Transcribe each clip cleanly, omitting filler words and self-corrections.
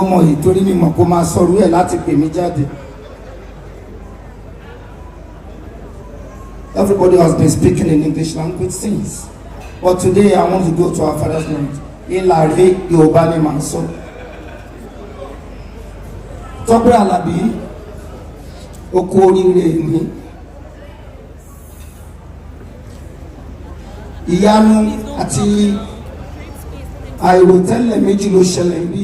ọmọ yìí torí mi mọ̀ kó máa sọ̀rọ̀ ẹ̀ láti pè mí jáde. Everybody has been speaking in English language since, but today I want to go to our father's land. Ìlàrí Yorùbá ni màá sọ. Tọ́pẹ́ Àlàbí ó kú oríire mi. Ìyanu àti àìròtẹ́lẹ̀ méjì ló ṣẹlẹ̀ bí.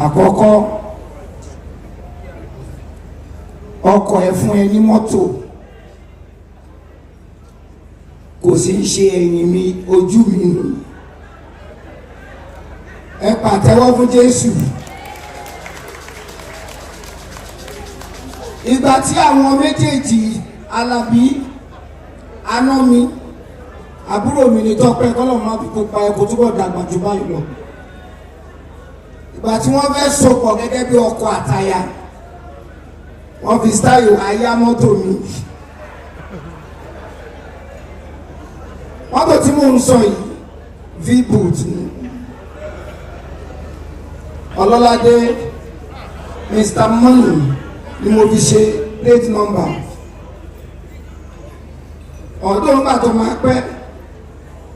Àkọ́kọ́, ọkọ ẹ̀ fún ẹ ní mọ́tò, kò sí ṣe ẹ̀yìn mi, ojú mi nù. Ẹ pàtẹ́wọ́ fún Jésù. Ìgbà tí àwọn méjèèjì Àlàbí, àná mi, àbúrò mi ní Tọ́pẹ́, kọ́lọ̀ máa fi kópa ẹ̀kọ́ túbọ̀ dàgbà jù báyìí lọ. Ìgbà tí wọ́n fẹ́ sopọ̀ gẹ́gẹ́ bí ọkọ àtaya, wọ́n fi stáyò àyá mọ́tò mi. Mọ́tò tí mò ń sọ yìí V-boot ni. Ọlọ́ládé Mr. Money ni mo fi ṣe plate number. Ọ̀dọ́ ń gbà tó máa pẹ́,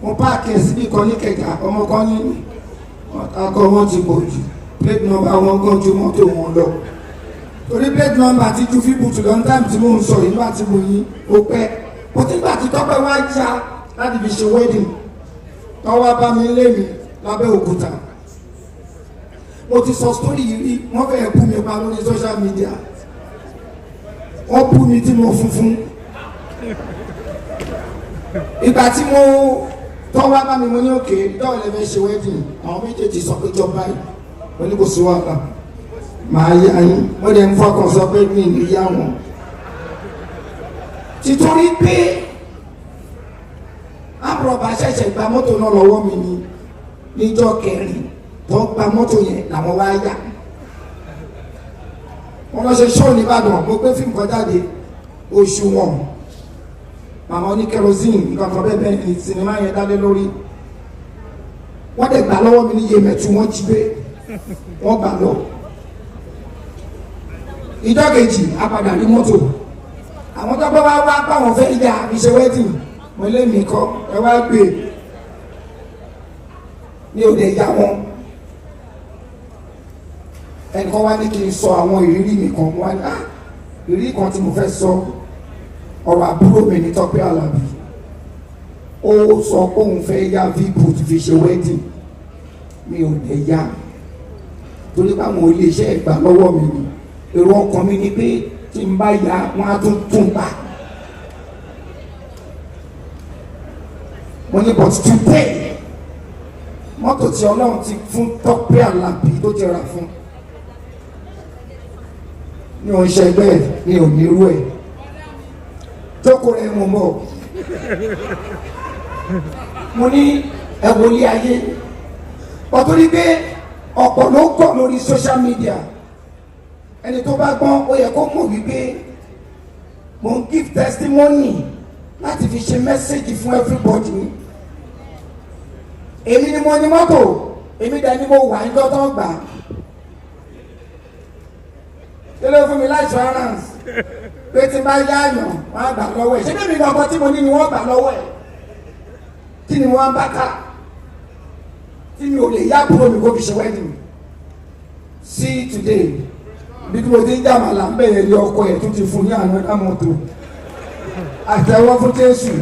mo páàkì síbí kan ní Kẹjà, ọmọ kan ní akọ wọn ti pọ̀ jù, plate number wọn gan ju mọ́tò wọn lọ. Torí plate number ti ju V-boot lọ ní táìmù tí mò ń sọ yìí nígbà tí mo yí ó pẹ́. Kò tí gbà tí Tọ́pẹ́ wá já láti fi ṣe wedding, tọ́wọ́ bá mi lé mi lábẹ́ òkúta. Mo ti sọ story yìí rí, wọ́n fẹ́ bú mi pa lórí social media. Wọ́n bú mi tí mo funfun. Ìgbà tí mo tọ́wọ́ bá mi mo ní òkè ìjọba lè fẹ́ ṣe wedding, àwọn méjèèjì sọ pé jọba yìí wọ́n ní kò sí wàhálà, màá yá yín. wọ́n lè ń fọkàn sọ pé mi ní yá wọn. Títorí pé àbúrọ̀bà ṣẹ̀ṣẹ̀ gba mọ́tò náà lọ́wọ́ mi ní níjọ́ kẹrin tó gba mọ́tò yẹn làwọn wá yá. Wọ́n lọ ṣe ṣóò nìbàdàn, mo gbé fíìmù kan jáde, Òṣùwọ̀n, màmá oní kerosene, nǹkan kan bẹ́ẹ̀ bẹ́ẹ̀ ní sinimá yẹn dálé lórí. Wọ́n dẹ̀ gbà lọ́wọ́ mi ní Yemẹtu, wọ́n jí gbé, wọ́n gbà lọ. Ìjọ́ kejì a padà rí mọ́tò. Àwọn tó bá wá báwọn fẹ́ yá iṣẹ́ wedding, mo lé mi kọ́, ẹ wá gbé ní òde ìyá wọn. Ẹnìkan wá ní kí n sọ àwọn ìrírí mi kan, wá ní ìrírí kan tí mo fẹ́ sọ. Ọ̀rọ̀ àbúrò mi ní Tọ́pẹ́ Àlàbí, ó sọ pé òun fẹ́ yá V-boot fi ṣe wedding, mi ò lè yá torí báwọn iléeṣẹ́ ìgbà lọ́wọ́ mi ni. Èrò ọkàn mi ni pé tí n bá yá wọn á tún gbà. Mo ní but today mọ́tò tí Ọlọ́run ti fún Tọ́pẹ́ Àlàbí tó ti rà fún ní òun ṣẹgbẹ́ ní onírú ẹ̀. Jókòó rẹ̀ mo mọ̀. Mo ní ẹ̀wọ̀ ilé ayé. Ọ̀tọ́rí pé ọ̀pọ̀ ló kọ̀ lórí social media. Ẹni tó bá gbọ́n ó yẹ kó mọ̀ wípé mo ń give testimony láti fi ṣe message fún everybody. Èmi ni mo ní mọ́tò, èmi dẹ̀ ni mo wà ní tọ́tọ́ gbà. Tẹ́lẹ̀ fún mi láìsọ̀ránс pé tí bá yá àyàn wọ́n á gbà lọ́wọ́ ẹ̀. Ṣé bí mi ní ọkọ tí mo ní ni wọ́n gbà lọ́wọ́ ẹ̀? Kí ni wọ́n bá ká? Tí mi ò lè yá àbúrò mi kó fi ṣe wedding. See today, bí mo ti ń jà màlà ń bẹ̀rẹ̀ ní ọkọ ẹ̀ tó ti fún ní àná ẹ̀dá mọ́tò. Àtẹ̀wọ́ fún Jésù.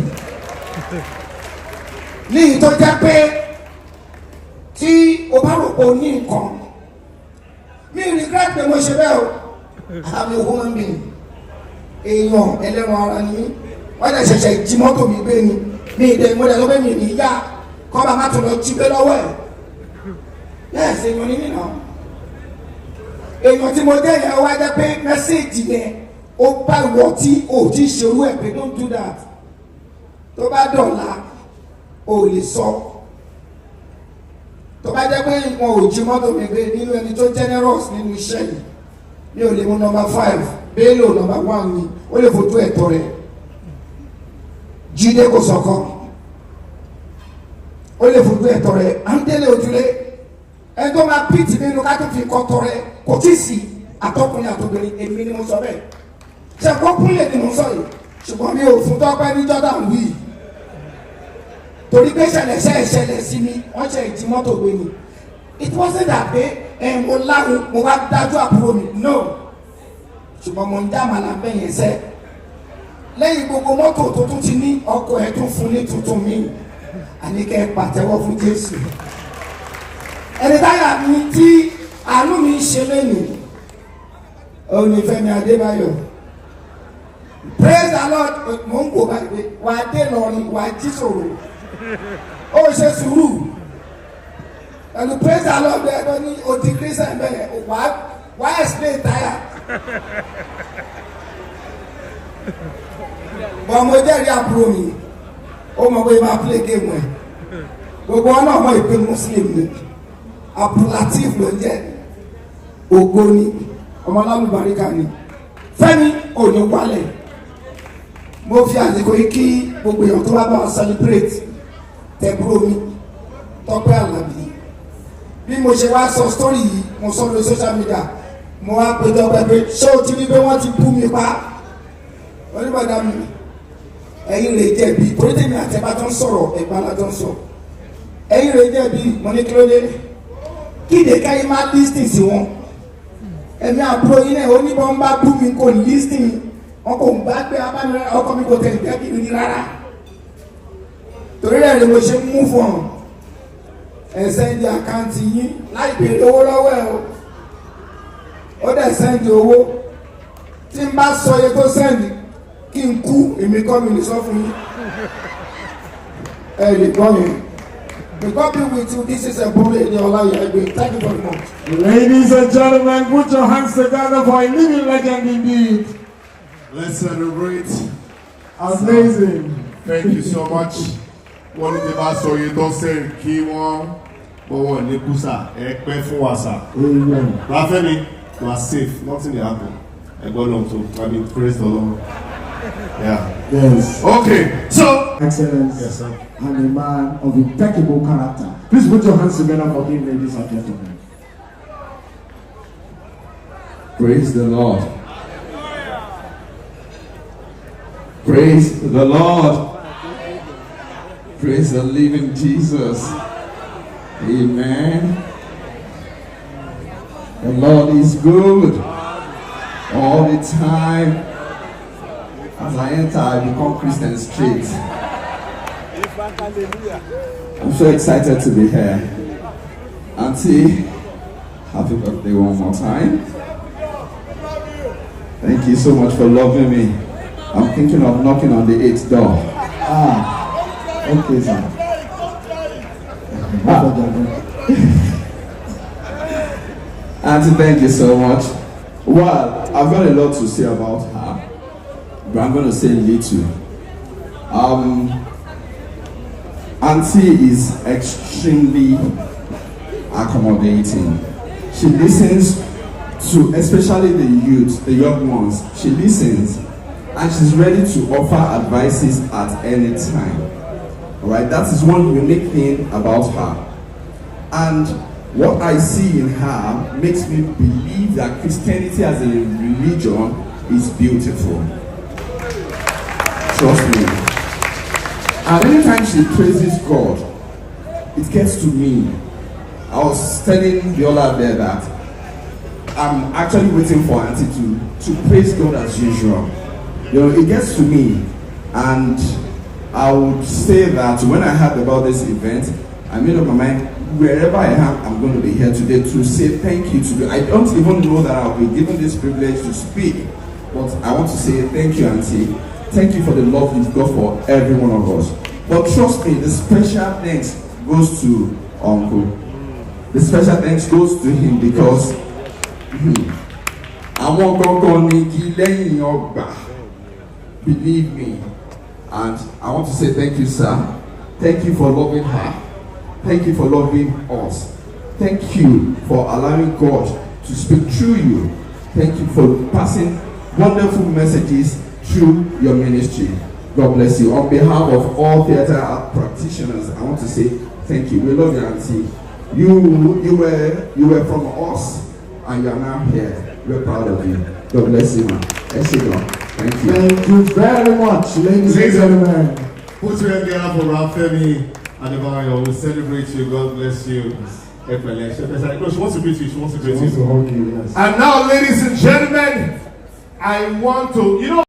Ní ìtọ́ jẹ́ pé tí o bá rò pé o ní nǹkan, mi regret pé mo ṣe bẹ́ẹ̀ o. I'm a human being. Èèyàn ẹlẹ́ran ara ni mí. Wọ́n lè ṣẹ̀ṣẹ̀ jí mọ́tò mi gbé ni. Mi ìdẹ̀ mo lè sọ pé mi ní yá kọ́ bá má tún lọ jí gbé lọ́wọ́ ẹ̀. Yes, èèyàn ni mí náà. Èèyàn tí mo dé yẹn wá jẹ́ pé mẹ́sẹ̀jì yẹn ó bá ìwọ tí ò tí ṣerú ẹ̀ pé don't do that. Tó bá dọ̀la o lè sọ. Tó bá jẹ́ pé wọn ò jí mọ́tò mi gbé nínú ẹni tó generous nínú iṣẹ́ yìí, mi ò lè mú number 5, Bello number 1 ni ó lè fojú ẹ̀tọ́ rẹ̀. Jídé kò sọ̀kan ó lè fojú ẹ̀tọ́ rẹ̀. À ń délé ojúlé ẹni tó máa pìtì nínú ká tó fi kọ́ tọrẹ kò tí ì sí àtọkùnrin àtobìnrin èmi ni mo sọ bẹ́ẹ̀ ṣe kó kúnlẹ̀ ni mo sọ yìí ṣùgbọ́n mi ò fún Tọ́pẹ́ ní Jordan wí torí pé ṣẹlẹ̀ sí mi wọ́n ṣe ìtì mọ́tò gbé mi it wasn't that pé mo láhùn mo wá dájú àbúrò mi no ṣùgbọ́n mo ń dá màlá bẹ́yẹn sẹ́ lẹ́yìn gbogbo mọ́tò tó tún ti ní ọkọ̀ ẹ̀ tún fún ní tuntun mi àníkẹ́ pàtẹ́wọ́ fún Jésù ẹni táyà mi tí àánú mi ṣe lẹ́nu òní Fẹ́mi Adébáyọ̀ praise the Lord mo ń kó báyìí wà á dé lọrin wà á jí sòrò ó ṣe sùúrù ẹnu praise the Lord bẹ́ẹ̀ lọ ní odi Christian bẹ́ẹ̀ wà á explain táyà bọ́n mo jẹ́rìí àbúrò mi ó mọ̀ pé máa play game ẹ̀ gbogbo ọ̀nà ọmọ ìpè Muslim ni Abdulatif ló ń jẹ́ ògo ni ọmọ alámùbáríkà ni Fẹ́mi òní wálẹ̀ mo fi àsìkò yìí kí gbogbo èèyàn tó bá bá wọn celebrate tẹ̀búrò mi Tọ́pẹ́ Àlàbí bí mo ṣe wá sọ story yìí mo sọ lórí social media mo wá pe Tọ́pẹ́ pé ṣé o ti rí pé wọ́n ti bú mi pa onígbàdá mi ẹ̀yin rẹ̀ jẹ̀bi torí tèmi àtẹ̀bá tó ń sọ̀rọ̀ ẹ̀gbọ́n alájọ ń sọ ẹ̀yin rẹ̀ jẹ̀bi mo ní kí ló dé kíde káyé máa lísìn sí wọn ẹ̀mí àbúrò yín náà oníbọn bá bú mi kò lísìn wọn kò ń bá gbé abánilára ọkọ mi kò tẹ̀lé jẹ́ kí n rí rárá torí rẹ̀ ni mo ṣe mú fún ọ ẹ̀ sẹ́ndì àkáǹtì yín láì béèrè owó lọ́wọ́ ẹ̀ ó dẹ̀ sẹ́ndì owó tí n bá sọ iye tó sẹ́ndì kí n kú èmi kọ́ mi lè sọ fún yín ẹ lè gbọ́ yẹn. May God be with you. This is a bullet in your life. Thank you very much. Ladies and gentlemen, put your hands together for a living legend indeed. Let's celebrate. Amazing. Thank you so much. Wọ́n ní tí bá sọ yìí tó sẹ́yìn kí wọ́n bọ̀wọ̀ ní kùsà ẹ pẹ́ fún wa sà. Ráfẹ́mi, you are safe. Nothing dey happen. Ẹgbọ́n náà tó. I mean, praise the Lord. Yeah. Yes. Okay. So. Excellence. Yes, sir. And a man of impeccable character. Please put your hands together for him, ladies and gentlemen. Praise the Lord. Praise the Lord. Praise the living Jesus. Amen. The Lord is good all the time. As I enter, I become Christian straight. I'm so excited to be here. Auntie, happy birthday one more time. Thank you so much for loving me. I'm thinking of knocking on the 8th door. Okay, sir. Auntie, thank you so much. Well, I've got a lot to say about her, but I'm going to say little. Auntie is extremely accommodating. She listens to, especially the youth, the young ones. She listens and she's ready to offer advices at any time. Alright, that is one unique thing about her. And what I see in her makes me believe that Christianity as a religion is beautiful. Trust me. And anytime she praises God, it gets to me. I was telling Viola there that I'm actually waiting for Auntie to praise God as usual. You know, it gets to me. And I would say that when I heard about this event, I made up my mind, wherever I am, I'm going to be here today to say thank you to you. I don't even know that I'll be given this privilege to speak, but I want to say thank you, Auntie. Thank you for the love you've got for every one of us. But trust me, the special thanks goes to Uncle. The special thanks goes to him because believe me. And I want to say thank you, sir. Thank you for loving her. Thank you for loving us. Thank you for allowing God to speak through you. Thank you for passing wonderful messages through your ministry. God bless you. On behalf of all theater art practitioners, I want to say thank you. We love you, Auntie. You were from us, and you are now here. We're proud of you. God bless you, man. Thank you. Thank you very much, ladies and gentlemen. Put your hand together for Rafemi Adebayo. We celebrate you. God bless you. No, she wants to greet you. She wants to greet you. Okay, yes. And now, ladies and gentlemen, I want to,